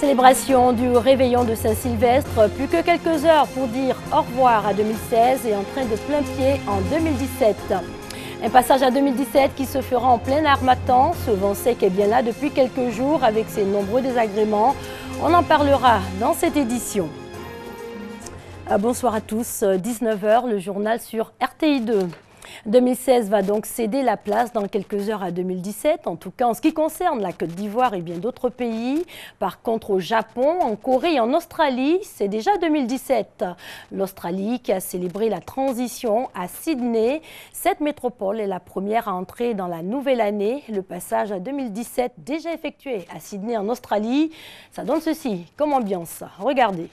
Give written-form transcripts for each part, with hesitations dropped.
Célébration du réveillon de Saint-Sylvestre, plus que quelques heures pour dire au revoir à 2016 et en train de plein pied en 2017. Un passage à 2017 qui se fera en plein harmattan. Ce vent sec est bien là depuis quelques jours avec ses nombreux désagréments. On en parlera dans cette édition. Bonsoir à tous, 19 h, le journal sur RTI2. 2016 va donc céder la place dans quelques heures à 2017, en tout cas en ce qui concerne la Côte d'Ivoire et bien d'autres pays. Par contre, au Japon, en Corée et en Australie, c'est déjà 2017. L'Australie qui a célébré la transition à Sydney. Cette métropole est la première à entrer dans la nouvelle année. Le passage à 2017 déjà effectué à Sydney en Australie, ça donne ceci comme ambiance. Regardez.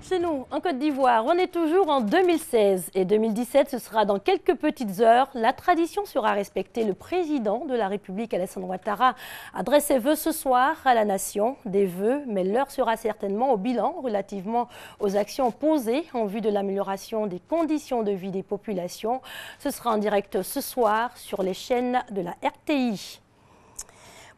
Chez nous, en Côte d'Ivoire, on est toujours en 2016 et 2017, ce sera dans quelques petites heures. La tradition sera respectée. Le président de la République, Alassane Ouattara, adresse ses vœux ce soir à la nation. Des vœux, mais l'heure sera certainement au bilan relativement aux actions posées en vue de l'amélioration des conditions de vie des populations. Ce sera en direct ce soir sur les chaînes de la RTI.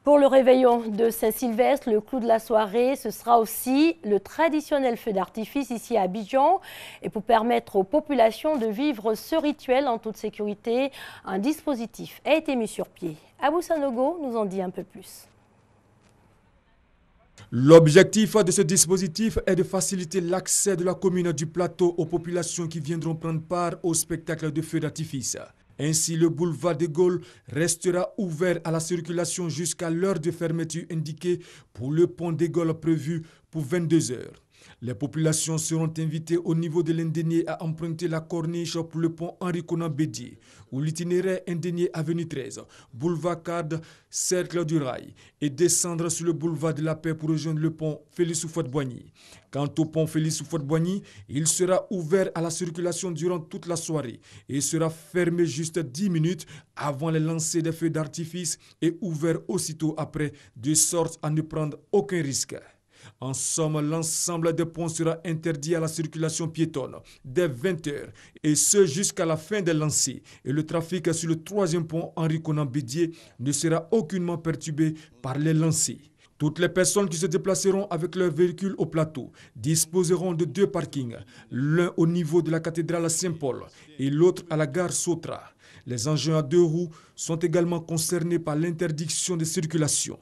Pour le réveillon de Saint-Sylvestre, le clou de la soirée, ce sera aussi le traditionnel feu d'artifice ici à Abidjan. Et pour permettre aux populations de vivre ce rituel en toute sécurité, un dispositif a été mis sur pied. Abou Sanogo nous en dit un peu plus. L'objectif de ce dispositif est de faciliter l'accès de la commune du plateau aux populations qui viendront prendre part au spectacle de feu d'artifice. Ainsi, le boulevard de Gaulle restera ouvert à la circulation jusqu'à l'heure de fermeture indiquée pour le pont de Gaulle prévu pour 22 heures. Les populations seront invitées au niveau de l'Indénié à emprunter la corniche pour le pont Henri-Konan Bédié ou l'itinéraire Indénié avenue 13, boulevard Cade, cercle du rail et descendre sur le boulevard de la Paix pour rejoindre le pont Félix Houphouët-Boigny. Quant au pont Félix Houphouët-Boigny, il sera ouvert à la circulation durant toute la soirée et sera fermé juste 10 minutes avant les lancers des feux d'artifice et ouvert aussitôt après, de sorte à ne prendre aucun risque. En somme, l'ensemble des ponts sera interdit à la circulation piétonne dès 20 h et ce jusqu'à la fin des lancers. Et le trafic sur le troisième pont Henri-Konan Bédié ne sera aucunement perturbé par les lancers. Toutes les personnes qui se déplaceront avec leur véhicule au plateau disposeront de 2 parkings, l'un au niveau de la cathédrale Saint-Paul et l'autre à la gare Sotra. Les engins à 2 roues sont également concernés par l'interdiction de circulation.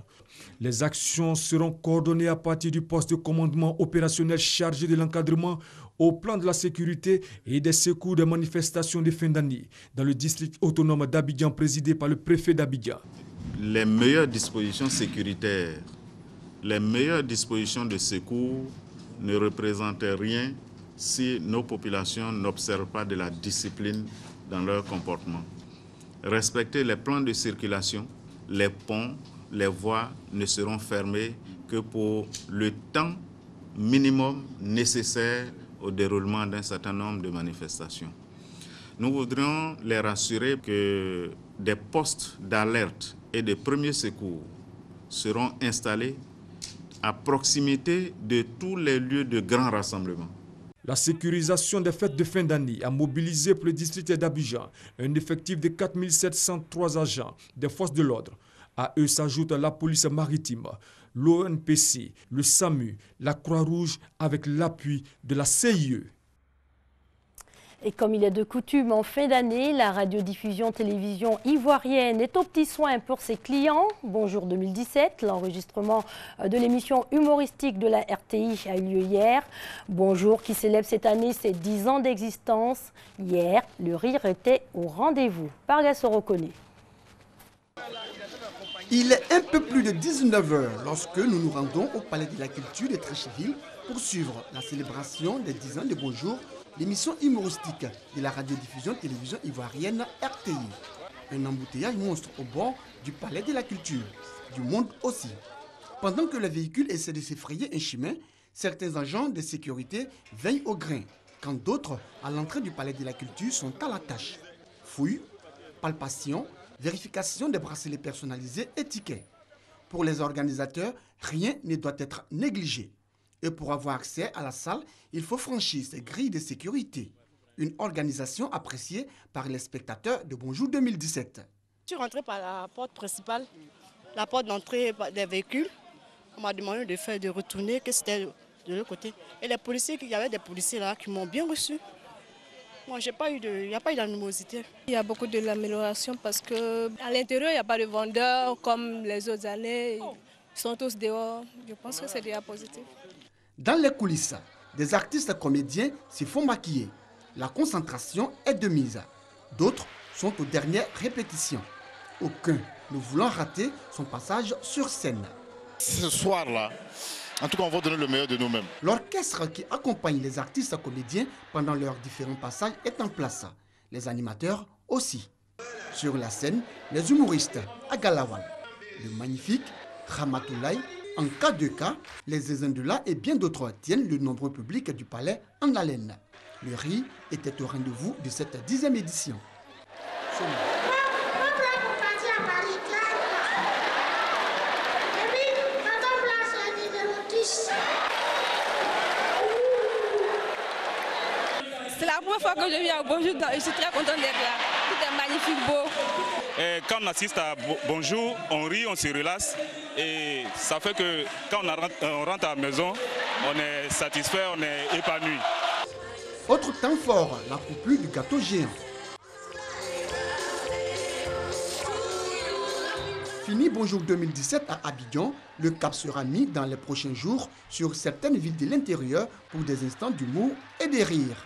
Les actions seront coordonnées à partir du poste de commandement opérationnel chargé de l'encadrement au plan de la sécurité et des secours des manifestations de fin d'année dans le district autonome d'Abidjan présidé par le préfet d'Abidjan. Les meilleures dispositions sécuritaires, les meilleures dispositions de secours ne représentent rien si nos populations n'observent pas de la discipline dans leur comportement. Respecter les plans de circulation, les ponts, les voies ne seront fermées que pour le temps minimum nécessaire au déroulement d'un certain nombre de manifestations. Nous voudrions les rassurer que des postes d'alerte et de premiers secours seront installés à proximité de tous les lieux de grands rassemblements. La sécurisation des fêtes de fin d'année a mobilisé pour le district d'Abidjan un effectif de 4 703 agents des forces de l'ordre. À eux s'ajoute la police maritime, l'ONPC, le SAMU, la Croix-Rouge avec l'appui de la CIE. Et comme il est de coutume en fin d'année, la radiodiffusion-télévision ivoirienne est aux petits soins pour ses clients. Bonjour 2017, l'enregistrement de l'émission humoristique de la RTI a eu lieu hier. Bonjour qui célèbre cette année ses 10 ans d'existence. Hier, le rire était au rendez-vous. Pargas Orokone. Il est un peu plus de 19 h lorsque nous nous rendons au Palais de la Culture de Trécheville pour suivre la célébration des 10 ans de Bonjour, l'émission humoristique de la radiodiffusion télévision ivoirienne RTI. Un embouteillage monstre au bord du Palais de la Culture, du monde aussi. Pendant que le véhicule essaie de s'effrayer un chemin, certains agents de sécurité veillent au grain, quand d'autres, à l'entrée du Palais de la Culture, sont à la tâche. Fouilles, palpations, vérification des bracelets personnalisés et tickets. Pour les organisateurs, rien ne doit être négligé. Et pour avoir accès à la salle, il faut franchir ces grilles de sécurité. Une organisation appréciée par les spectateurs de Bonjour 2017. Je suis rentré par la porte principale, la porte d'entrée des véhicules. On m'a demandé de retourner, que c'était de l'autre côté. Et les policiers, il y avait des policiers là qui m'ont bien reçu. Moi, il n'y a pas eu d'animosité. Il y a beaucoup de l'amélioration parce qu'à l'intérieur, il n'y a pas de vendeurs comme les autres années. Ils sont tous dehors. Je pense que c'est déjà positif. Dans les coulisses, des artistes comédiens se font maquiller. La concentration est de mise. D'autres sont aux dernières répétitions. Aucun ne voulant rater son passage sur scène. Ce soir-là, en tout cas, on va donner le meilleur de nous-mêmes. L'orchestre qui accompagne les artistes comédiens pendant leurs différents passages est en place. Les animateurs aussi. Sur la scène, les humoristes Agalawan, le magnifique Ramatoulaye, en cas de cas, les Zézendula et bien d'autres tiennent le nombreux public du palais en haleine. Le riz était au rendez-vous de cette 10e édition. C'est la première fois que je viens au Bonjour, je suis très contente d'être là. Tout est magnifique, beau. Et quand on assiste à Bonjour, on rit, on se relaxe. Et ça fait que quand on rentre à la maison, on est satisfait, on est épanoui. Autre temps fort, la coupure du gâteau géant. Fini Bonjour 2017 à Abidjan, le cap sera mis dans les prochains jours sur certaines villes de l'intérieur pour des instants d'humour et de rire.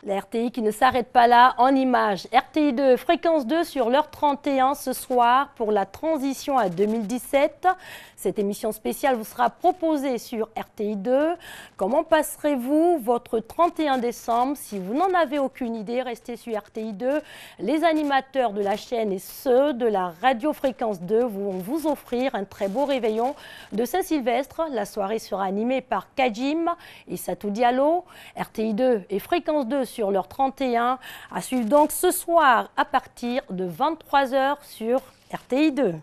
La RTI qui ne s'arrête pas là en images. RTI 2, fréquence 2 sur l'heure 31 ce soir pour la transition à 2017. Cette émission spéciale vous sera proposée sur RTI 2. Comment passerez-vous votre 31 décembre? Si vous n'en avez aucune idée, restez sur RTI 2. Les animateurs de la chaîne et ceux de la radio fréquence 2 vont vous offrir un très beau réveillon de Saint-Sylvestre. La soirée sera animée par Kajim et Satou Diallo. RTI 2 et fréquence 2 sur l'heure 31. À suivre donc ce soir à partir de 23 h sur RTI 2.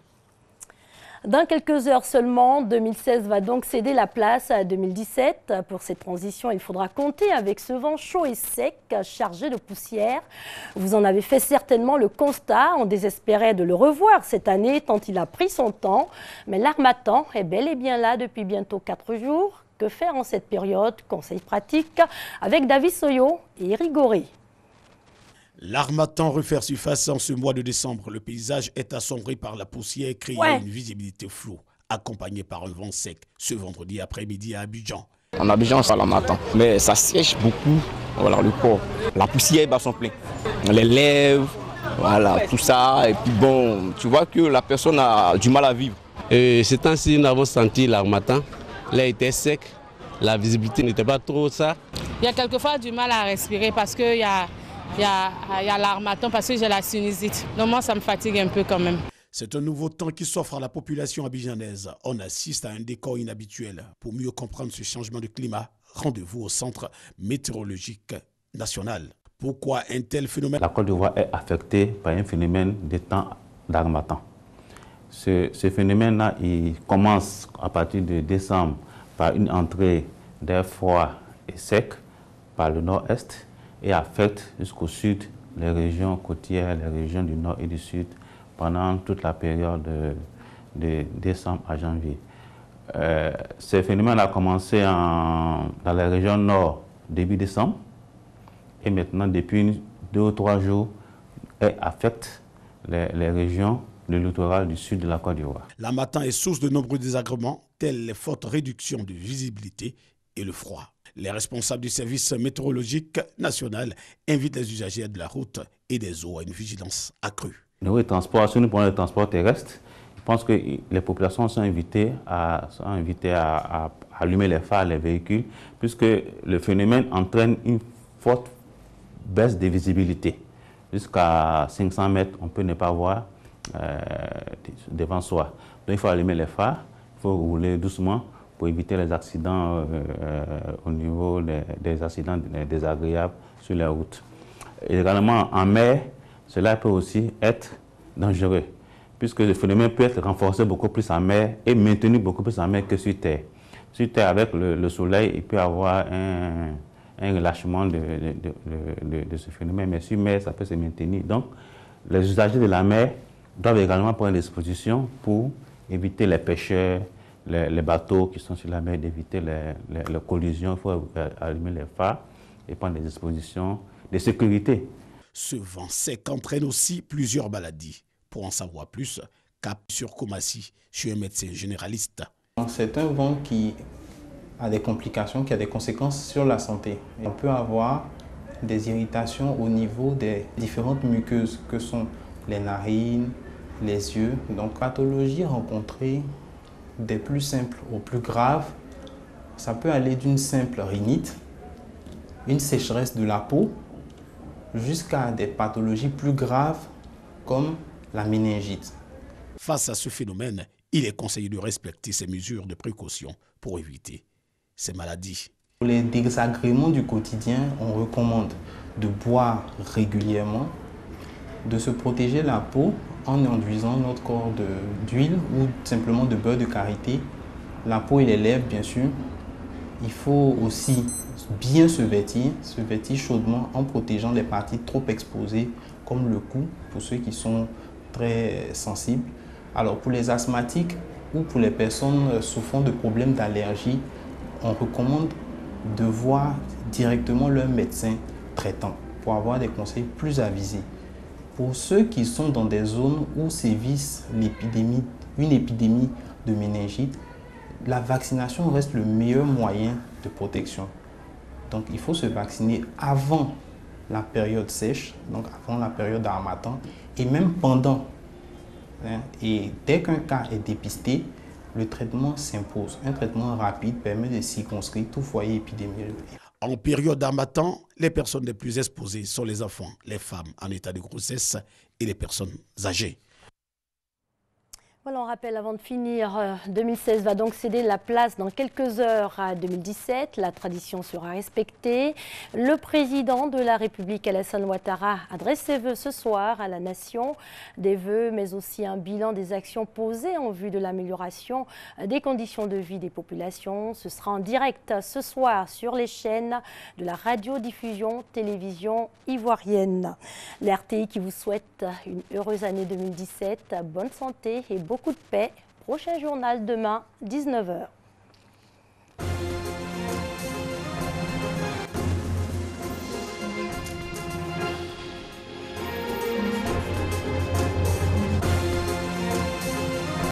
Dans quelques heures seulement, 2016 va donc céder la place à 2017. Pour cette transition, il faudra compter avec ce vent chaud et sec, chargé de poussière. Vous en avez fait certainement le constat. On désespérait de le revoir cette année, tant il a pris son temps. Mais l'harmattan est bel et bien là depuis bientôt 4 jours. Que faire en cette période? Conseils pratiques avec David Soyo et Rigoré. L'harmattan refaire surface en ce mois de décembre. Le paysage est assombri par la poussière et créant une visibilité floue, accompagné par un vent sec ce vendredi après-midi à Abidjan. En Abidjan, c'est l'harmattan, mais ça sèche beaucoup le corps. La poussière bat son plein. Les lèvres, tout ça. Et puis bon, tu vois que la personne a du mal à vivre. Ces temps-ci, nous avons senti l'harmattan. L'air était sec, la visibilité n'était pas trop ça. Il y a quelquefois du mal à respirer parce qu'il y a l'harmattan, parce que j'ai la sinusite. Donc moi, ça me fatigue un peu quand même. C'est un nouveau temps qui s'offre à la population abidjanaise. On assiste à un décor inhabituel. Pour mieux comprendre ce changement de climat, rendez-vous au Centre météorologique national. Pourquoi un tel phénomène? La Côte d'Ivoire est affectée par un phénomène de temps d'harmattan. Ce phénomène-là, il commence à partir de décembre par une entrée d'air froid et sec par le nord-est et affecte jusqu'au sud les régions côtières, les régions du nord et du sud pendant toute la période de décembre à janvier. Ce phénomène a commencé dans la région nord début décembre. Et maintenant, depuis 2 ou 3 jours, elle affecte les régions du littoral du sud de la Côte d'Ivoire. L'harmattan est source de nombreux désagréments, tels les fortes réductions de visibilité et le froid. Les responsables du service météorologique national invitent les usagers de la route et des eaux à une vigilance accrue. Si nous prenons le transport terrestre, je pense que les populations sont invitées à allumer les phares, les véhicules, puisque le phénomène entraîne une forte baisse de visibilité. Jusqu'à 500 mètres, on peut ne pas voir devant soi. Donc il faut allumer les phares, il faut rouler doucement pour éviter les accidents au niveau des accidents désagréables sur les routes. Et également en mer, cela peut aussi être dangereux, puisque le phénomène peut être renforcé beaucoup plus en mer et maintenu beaucoup plus en mer que sur terre. Sur terre, avec le soleil, il peut y avoir un relâchement de ce phénomène, mais sur mer, ça peut se maintenir. Donc, les usagers de la mer doivent également prendre des dispositions pour éviter les pêcheurs, les bateaux qui sont sur la mer, d'éviter les collisions. Il faut allumer les phares et prendre des dispositions de sécurité. Ce vent sec entraîne aussi plusieurs maladies. Pour en savoir plus, cap sur Koumassi, chez un médecin généraliste. C'est un vent qui a des complications, qui a des conséquences sur la santé. On peut avoir des irritations au niveau des différentes muqueuses que sont les narines, les yeux. Donc, pathologies rencontrées des plus simples aux plus graves, ça peut aller d'une simple rhinite, une sécheresse de la peau, jusqu'à des pathologies plus graves comme la méningite. Face à ce phénomène, il est conseillé de respecter ces mesures de précaution pour éviter ces maladies. Pour les désagréments du quotidien, on recommande de boire régulièrement, de se protéger la peau en enduisant notre corps d'huile ou simplement de beurre de karité, la peau et les lèvres bien sûr. Il faut aussi bien se vêtir chaudement en protégeant les parties trop exposées comme le cou pour ceux qui sont très sensibles. Alors pour les asthmatiques ou pour les personnes souffrant de problèmes d'allergie, on recommande de voir directement leur médecin traitant pour avoir des conseils plus avisés. Pour ceux qui sont dans des zones où sévisse une épidémie de méningite, la vaccination reste le meilleur moyen de protection. Donc il faut se vacciner avant la période sèche, donc avant la période d'harmattan, et même pendant. Et dès qu'un cas est dépisté, le traitement s'impose. Un traitement rapide permet de circonscrire tout foyer épidémiologique. En période d'harmattan, les personnes les plus exposées sont les enfants, les femmes en état de grossesse et les personnes âgées. Voilà, on rappelle avant de finir, 2016 va donc céder la place dans quelques heures à 2017. La tradition sera respectée. Le président de la République, Alassane Ouattara, adresse ses vœux ce soir à la nation. Des vœux, mais aussi un bilan des actions posées en vue de l'amélioration des conditions de vie des populations. Ce sera en direct ce soir sur les chaînes de la radiodiffusion télévision ivoirienne. L'RTI qui vous souhaite une heureuse année 2017, bonne santé et beaucoup de paix. Prochain journal demain, 19h.